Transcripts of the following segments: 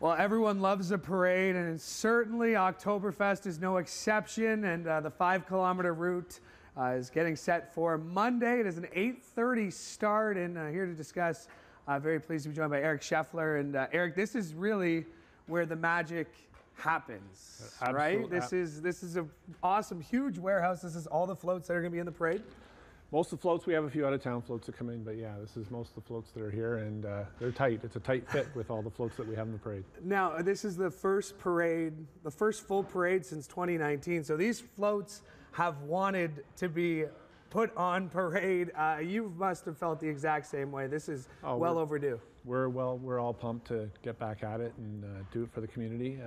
Well, everyone loves a parade, and certainly Oktoberfest is no exception, and the 5-kilometer route is getting set for Monday. It is an 8:30 start, and here to discuss, very pleased to be joined by Eric Scheffler. And Eric, this is really where the magic happens, right? This is an awesome, huge warehouse. This is all the floats that are going to be in the parade. Most of the floats, we have a few out-of-town floats that come in, but yeah, this is most of the floats that are here, and they're tight. It's a tight fit with all the floats that we have in the parade. Now, this is the first parade, the first full parade since 2019, so these floats have wanted to be put on parade. You must have felt the exact same way. This is well overdue. We're all pumped to get back at it and do it for the community.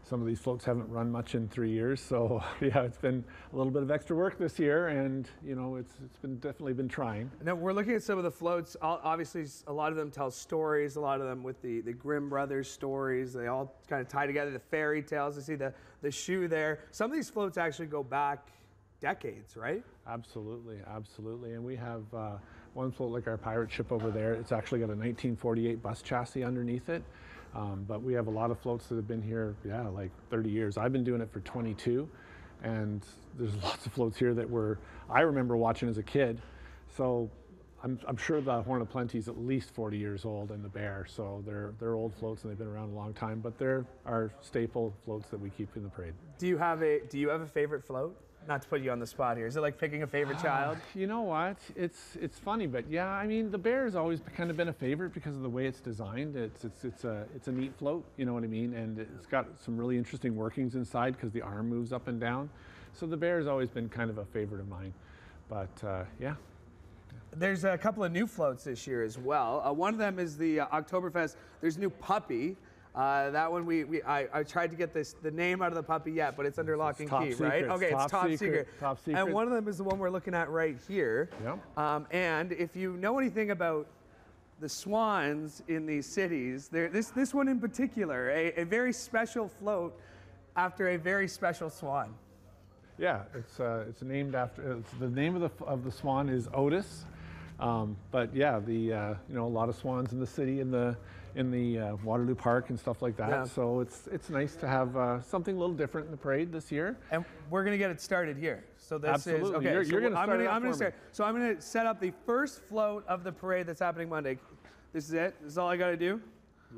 Some of these floats haven't run much in 3 years, so yeah, it's been a little bit of extra work this year, and you know, it's definitely been trying. Now we're looking at some of the floats. Obviously, a lot of them tell stories. A lot of them with the Grimm brothers stories. They all kind of tie together. The fairy tales. I see the shoe there. Some of these floats actually go back decades, right? Absolutely, absolutely. And we have one float like our pirate ship over there. It's actually got a 1948 bus chassis underneath it. But we have a lot of floats that have been here, yeah, like 30 years. I've been doing it for 22, and there's lots of floats here that I remember watching as a kid. So I'm sure the Horn of Plenty is at least 40 years old, and the Bear. So they're old floats and they've been around a long time. But they're our staple floats that we keep in the parade. Do you have a favorite float? Not to put you on the spot here. Is it like picking a favorite child? You know what? It's funny, but yeah, I mean, the Bear has always kind of been a favorite because of the way it's designed. It's a neat float, you know what I mean? And it's got some really interesting workings inside because the arm moves up and down. So the Bear has always been kind of a favorite of mine. But yeah. There's a couple of new floats this year as well. One of them is the Oktoberfest. There's a new Puppy. That one I tried to get the name out of the puppy yet, but it's under lock and key, right? Okay, it's top secret. Top secret. And one of them is the one we're looking at right here. Yep. And if you know anything about the swans in these cities, this one in particular, a very special float after a very special swan. Yeah, it's named after. The name of the swan is Otis. But yeah, you know, a lot of swans in the city in the Waterloo Park and stuff like that. Yeah. So it's nice to have something a little different in the parade this year. And we're gonna get it started here. So this Absolutely. is okay. You're so gonna I'm gonna start. So I'm gonna set up the first float of the parade that's happening Monday. This is it. This is all I gotta do.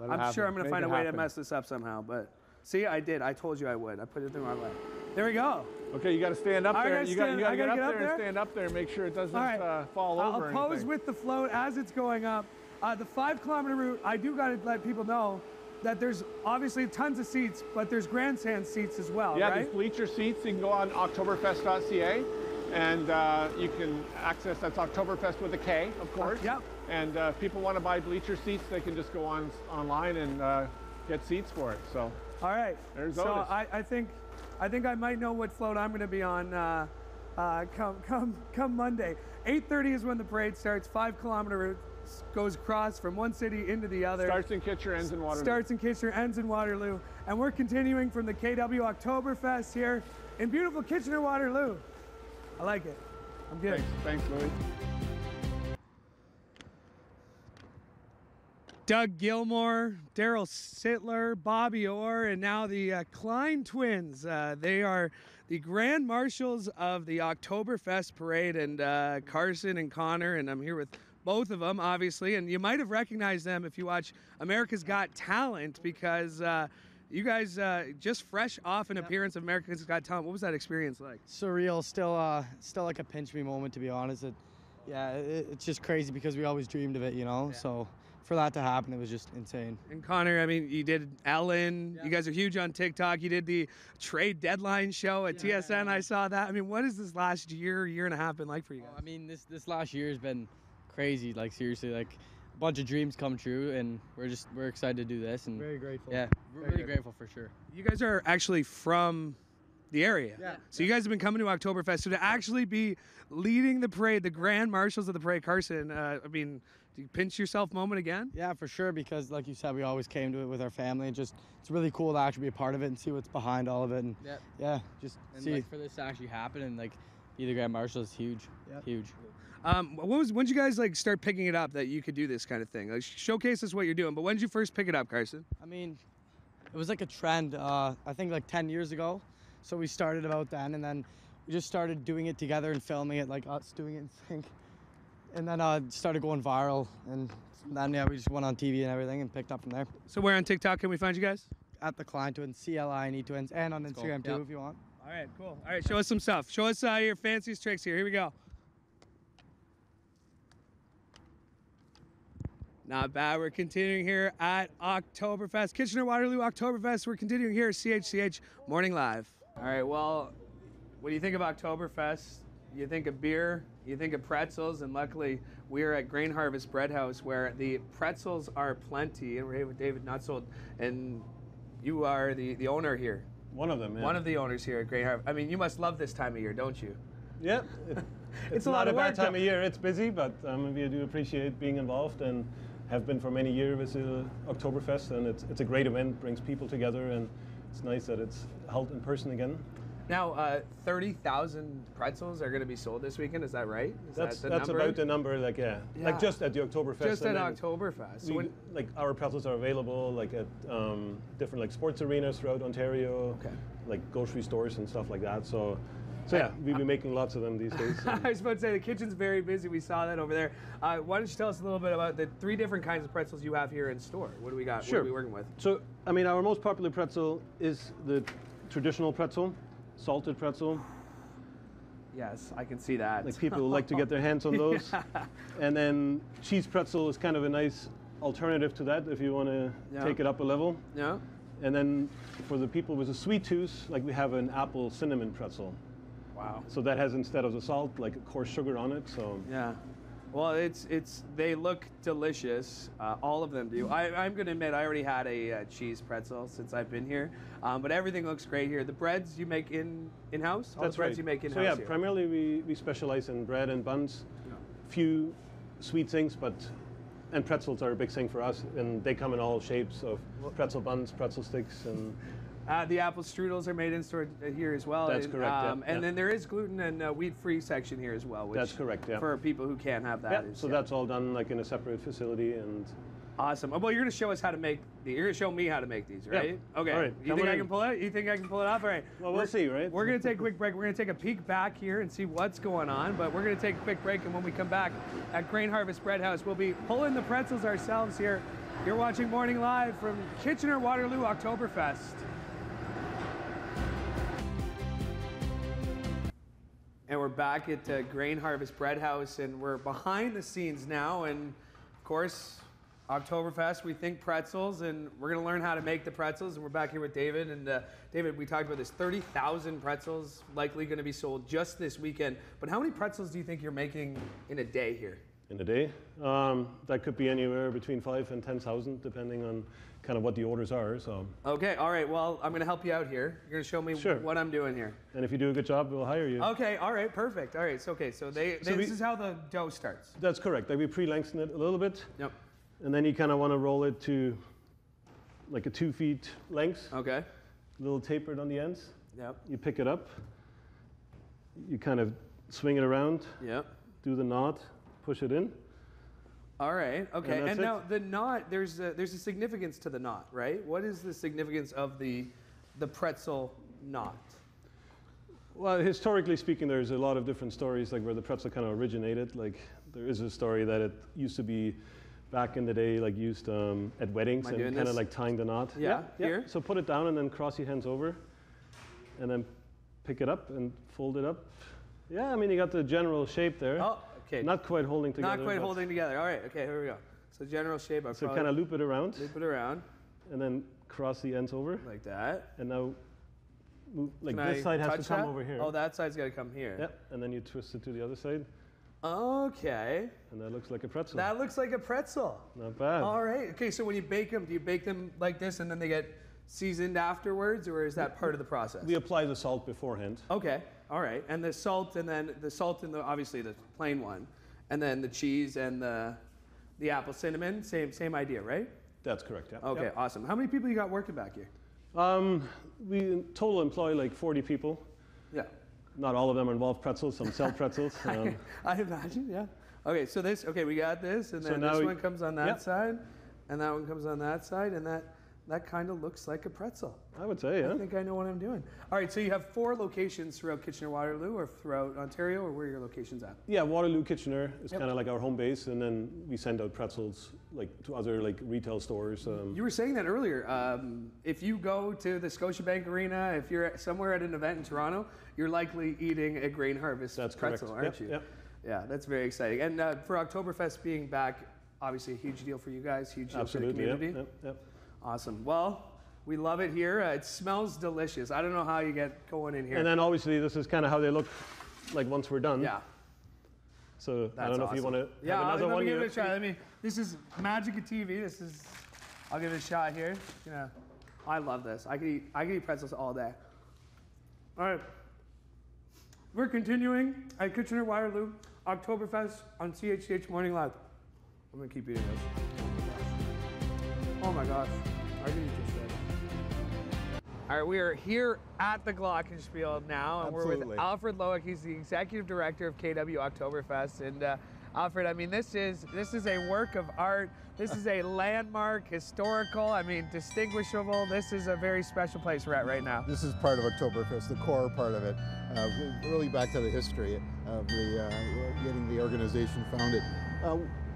I'm sure I'm gonna find a way to mess this up somehow. But see, I did. I told you I would. I put it the wrong way. There we go. Okay, you got to stand up there. You got to get up there and stand up there and make sure it doesn't fall over. I'll pose with the float as it's going up. The 5-kilometer route, I do got to let people know that there's obviously tons of seats, but there's grandstand seats as well, yeah, right? there's bleacher seats. You can go on oktoberfest.ca, and you can access, that's Oktoberfest with a K, of course. Yep. And if people want to buy bleacher seats, they can just go online and get seats for it. So. All right. There's so Otis. I think I might know what float I'm going to be on come Monday. 8:30 is when the parade starts. 5-kilometer route goes across from one city into the other. Starts in Kitchener, ends in Waterloo. Starts in Kitchener, ends in Waterloo. And we're continuing from the KW Oktoberfest here in beautiful Kitchener, Waterloo. I like it. I'm good. Thanks, Louie. Doug Gilmore, Daryl Sittler, Bobby Orr, and now the Cline Twins. They are the Grand Marshals of the Oktoberfest Parade, and Carson and Connor, and I'm here with both of them, obviously, and you might have recognized them if you watch America's Got Talent, because you guys just fresh off an appearance of America's Got Talent. What was that experience like? Surreal, still like a pinch me moment, to be honest. It's just crazy because we always dreamed of it, you know, so for that to happen, it was just insane. And Connor, I mean, you did Ellen. Yeah. You guys are huge on TikTok. You did the trade deadline show at TSN. I saw that. I mean, what has this last year and a half been like for you guys? I mean, this last year has been crazy. Like, seriously, like a bunch of dreams come true, and we're excited to do this. And very grateful. Yeah, we're really grateful for sure. You guys are actually from the area. Yeah. So you guys have been coming to Oktoberfest. So to actually be leading the parade, the Grand Marshals of the parade, Carson, I mean, do you pinch yourself moment again? Yeah, for sure, because like you said, we always came to it with our family. It's really cool to actually be a part of it and see what's behind all of it. And yeah, just see. Like, for this to actually happen and like be the Grand Marshal is huge, huge. When did you guys like start picking it up that you could do this kind of thing? Like, showcase us what you're doing, but when did you first pick it up, Carson? I mean, It was like a trend, I think like 10 years ago. So we started about then, and then we just started doing it together and filming it, like us doing it in sync. And then it started going viral, and then yeah, we just went on TV and everything and picked up from there. So where on TikTok can we find you guys? At the Cline Twins, CLINE Twins, and on Instagram too, if you want. All right, cool. All right, show us some stuff. Show us your fanciest tricks here. Here we go. Not bad. We're continuing here at Oktoberfest, Kitchener-Waterloo Oktoberfest. We're continuing here at CHCH Morning Live. All right, well, when you think of Oktoberfest, you think of beer, you think of pretzels, and luckily we are at Grainharvest Breadhouse where the pretzels are plenty. And we're here with David Notzold, and you are the owner here. One of them, yeah. One of the owners here at Grainharvest. I mean, you must love this time of year, don't you? Yeah. It's a lot of work. Not a bad time of year. It's busy, but we do appreciate being involved and have been for many years with Oktoberfest, and it's a great event, brings people together, and it's nice that it's held in person again. Now, 30,000 pretzels are going to be sold this weekend. Is that right? That's about the number. Like like just at the Oktoberfest. Just at Oktoberfest. So like our pretzels are available like at different like sports arenas throughout Ontario, like grocery stores and stuff like that. So yeah, we've been making lots of them these days. I was about to say the kitchen's very busy. We saw that over there. Why don't you tell us a little bit about the 3 different kinds of pretzels you have here in store? What do we got? Sure. What are we working with? So I mean, our most popular pretzel is the traditional pretzel. Salted pretzel. Yes, I can see that. Like people like to get their hands on those. And then cheese pretzel is kind of a nice alternative to that if you want to take it up a level. Yeah. And then for the people with a sweet tooth, like we have an apple cinnamon pretzel. Wow. So that has, instead of the salt, like coarse sugar on it. So yeah. Well, they look delicious. All of them do. I'm going to admit I already had a cheese pretzel since I've been here, but everything looks great here. The breads you make in-house? All that's the breads right. you make in-house So yeah, here. primarily we specialize in bread and buns. Few sweet things, and pretzels are a big thing for us, and they come in all shapes of pretzel buns, pretzel sticks, and the apple strudels are made in store here as well. That's correct. And then there is gluten and wheat-free section here as well. Which that's correct. Yeah. For people who can't have that. Yeah. So that's all done like in a separate facility and. Awesome. Well, you're going to show us how to make. You're going to show me how to make these, right? Yeah. Okay. All right. You think I can pull it? You think I can pull it off? All right. Well, we'll see, right? We're going to take a quick break. We're going to take a peek back here and see what's going on. But we're going to take a quick break, and when we come back at Grainharvest Breadhouse, we'll be pulling the pretzels ourselves here. You're watching Morning Live from Kitchener-Waterloo Oktoberfest. And we're back at Grainharvest Breadhouse, and we're behind the scenes now. And of course, Oktoberfest, we think pretzels, and we're going to learn how to make the pretzels. And we're back here with David. And David, we talked about this 30,000 pretzels likely going to be sold just this weekend. But how many pretzels do you think you're making in a day here? In a day? That could be anywhere between 5,000 and 10,000, depending on kind of what the orders are. So. Okay, all right. Well, I'm going to help you out here. You're going to show me what I'm doing here. And if you do a good job, we'll hire you. Okay, all right, perfect. All right, so this is how the dough starts. That's correct. Like we pre-lengthen it a little bit. Yep. And then you kind of want to roll it to like a 2 feet length. Okay. A little tapered on the ends. Yep. You pick it up. You kind of swing it around. Yep. Do the knot. Push it in. All right. Okay. And now the knot. There's a significance to the knot, right? What is the significance of the pretzel knot? Well, historically speaking, there's a lot of different stories, like where the pretzel kind of originated. Like there is a story that it used to be back in the day, like used at weddings and kind of like tying the knot. Yeah. Here. So put it down and then cross your hands over, and then pick it up and fold it up. Yeah, I mean you got the general shape there. Oh. Okay. Not quite holding together. Not quite holding together. All right. Okay. Here we go. So general shape. So kind of loop it around. Loop it around. And then cross the ends over. Like that. And now, move, like this side has to come over here. Oh, that side's got to come here. Yep. And then you twist it to the other side. Okay. And that looks like a pretzel. That looks like a pretzel. Not bad. All right. Okay. So when you bake them, do you bake them like this and then they get seasoned afterwards, or is that part of the process? We apply the salt beforehand. Okay. All right. And the salt, and then the salt in obviously the plain one. And then the cheese and the apple cinnamon, same idea, right? That's correct, yeah. Okay, Awesome. How many people you got working back here? We in total employ like 40 people. Yeah. Not all of them involve pretzels, some sell pretzels. I imagine, yeah. Okay, so we got this, and then this one comes on that side, and that one comes on that side, and that kind of looks like a pretzel. I would say, yeah. I think I know what I'm doing. All right, so you have 4 locations throughout Kitchener-Waterloo or throughout Ontario, or where are your locations at? Yeah, Waterloo, Kitchener is kind of like our home base, and then we send out pretzels like to other like retail stores. You were saying that earlier. If you go to the Scotiabank Arena, if you're somewhere at an event in Toronto, you're likely eating a Grainharvest pretzel, aren't you? Yep. Yeah, that's very exciting. And for Oktoberfest being back, obviously a huge deal for you guys, huge deal for the community. Yep. Awesome. Well, we love it here. It smells delicious. I don't know how you get going in here. And then obviously this is kind of how they look like once we're done. Yeah. So That's I don't know awesome. if you want to Yeah, have another let one. me give it a try. This is magic of TV. I'll give it a shot here. Yeah. I love this. I could eat pretzels all day. All right. We're continuing at Kitchener-Waterloo Oktoberfest on CHCH Morning Live. I'm gonna keep eating this. Oh my gosh. I can eat this shit. All right, we are here at the Glockenspiel now, and we're with Alfred Lowick. He's the executive director of KW Oktoberfest. And Alfred, I mean, this is a work of art. This is a landmark, historical, I mean, distinguishable. This is a very special place we're at right now. This is part of Oktoberfest, the core part of it. Really back to the history of getting the organization founded.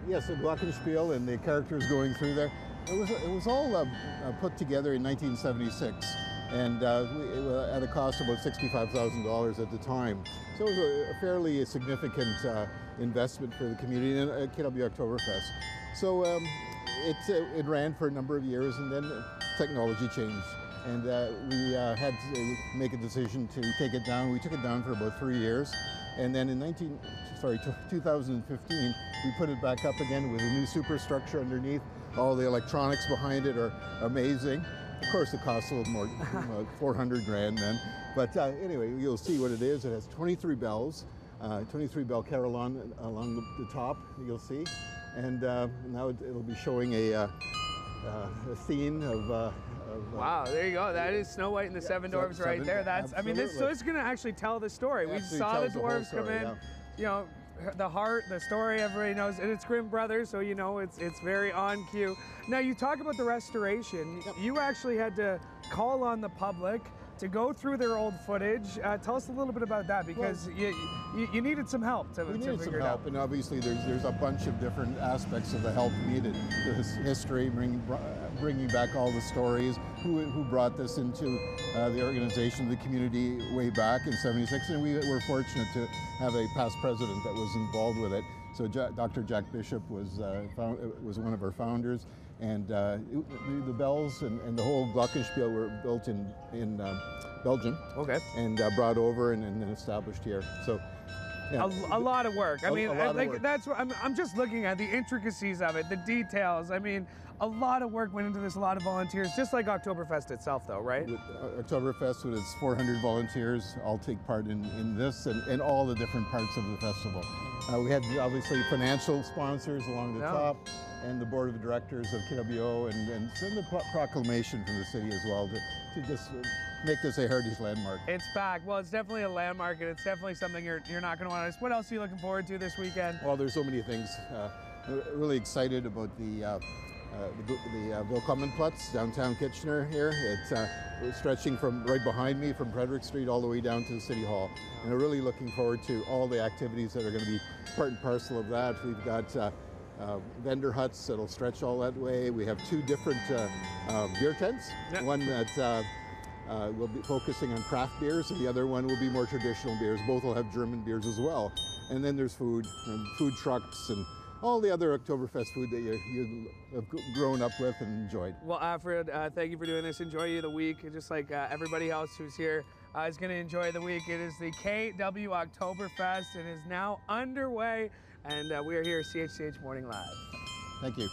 Yes, the Glockenspiel and the characters going through there. It was all put together in 1976, and at a cost of about $65,000 at the time. So it was a fairly significant investment for the community and KW Oktoberfest. So it ran for a number of years, and then technology changed, and we had to make a decision to take it down. We took it down for about 3 years, and then in 2015, we put it back up again with a new superstructure underneath. All the electronics behind it are amazing. Of course, it costs a little more, 400 grand then. But anyway, you'll see what it is. It has 23 bells, 23 bell carillon along the top, you'll see. And now it'll be showing a scene of wow, there you go. That is Snow White and the Seven Dwarfs right there. That's, I mean, this is going to actually tell the story. We saw the dwarves come in, you know, the heart, the story, everybody knows, and it's Grimm Brothers, so you know it's very on cue. Now, you talk about the restoration. Yep. You actually had to call on the public to go through their old footage. Tell us a little bit about that, because you needed some help to figure it out. And obviously there's a bunch of different aspects of the help needed. The history, bringing back all the stories, who brought this into the organization, the community way back in '76, and we were fortunate to have a past president that was involved with it. So Dr. Jack Bishop was one of our founders, and the bells and the whole Glockenspiel were built in Belgium. Okay. And brought over and then established here. So. Yeah. A lot of work. I mean, like that's what I'm just looking at the intricacies of it, the details. I mean, a lot of work went into this, a lot of volunteers, just like Oktoberfest itself, though, right? With Oktoberfest, with its 400 volunteers, all take part in this and all the different parts of the festival. We had obviously financial sponsors along the top, and the board of directors of KWO, and send the proclamation from the city as well to just make this a heritage landmark. It's back. Well, it's definitely a landmark, and it's definitely something you're not going to want to miss. What else are you looking forward to this weekend? Well, there's so many things. Really excited about the Willkommenplatz, downtown Kitchener here. It's stretching from right behind me from Frederick Street all the way down to the City Hall. And we're really looking forward to all the activities that are going to be part and parcel of that. We've got vendor huts that'll stretch all that way. We have 2 different beer tents. Yep. One that will be focusing on craft beers, and the other one will be more traditional beers. Both will have German beers as well. And then there's food, and food trucks, and all the other Oktoberfest food that you have grown up with and enjoyed. Well, Alfred, thank you for doing this. Enjoy you the week, just like everybody else who's here is going to enjoy the week. It is the KW Oktoberfest. It is now underway, and we are here at CHCH Morning Live. Thank you.